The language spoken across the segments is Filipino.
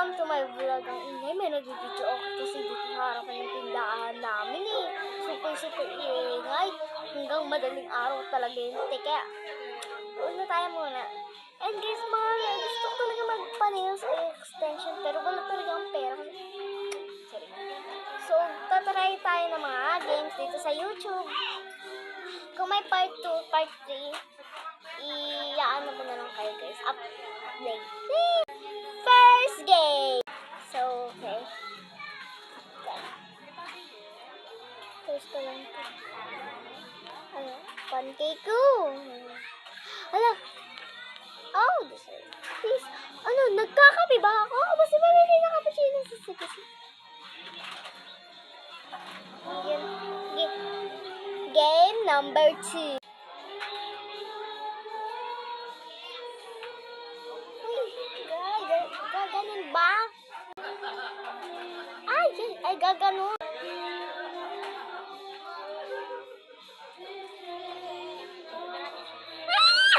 Welcome to my vlog. Ang ingay, may nag-video ako kasi dito sa harapan yung tindahan namin eh. Super ingay. Hanggang madaling araw talaga yun. Teka, doon na tayo muna. And guys, mga gusto ko talaga magpa-nails extension pero wala talaga ang pera. Sorry. So, tatry tayo ng mga games dito sa YouTube. Kung may part 2, part 3, i-ano mo na lang kayo guys. Update. First game! So, okay. First ko lang ito. Ano? Pancake ko! Hala! Oh, dessert. Please. Ano? Nagkakape ba ako? Basta ba may nakapachino sa sipisi? Game number 2. Gaganon ba? Ay, gaganon.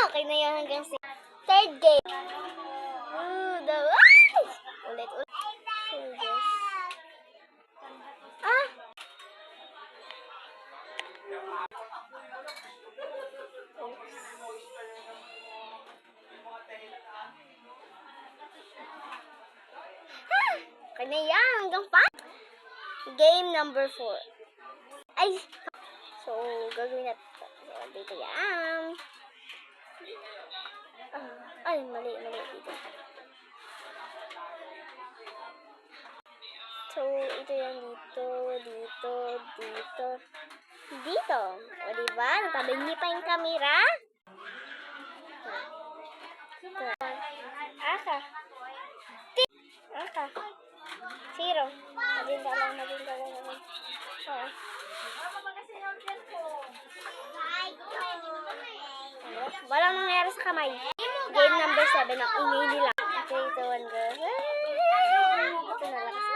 Okay na yan hanggang third game. Ulit. Okay na yan hanggang 5. Game number 4. Ay! So, gagawin natin. Dito yan. Ay, mali dito. So, ito yan dito. O, diba? Natabi niyo pa yung camera. Aka. 0. Maging galang. Walang nangyari sa kamay. Game number 7 ang ingay nila. 3, 2, 1, go. Ito na lang kasi.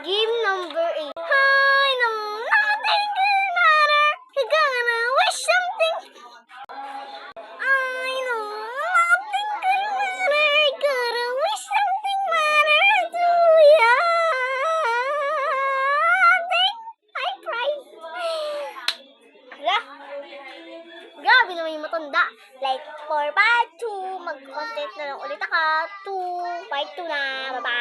Game number 8. Hi, no, nothing could matter. You're gonna wish something. I know nothing could matter. You're gonna wish something matter to ya. I cried. Grabe naman yung matanda. Like, for part 2, mag-content na lang ulit ako. Part 2 na. Bye-bye.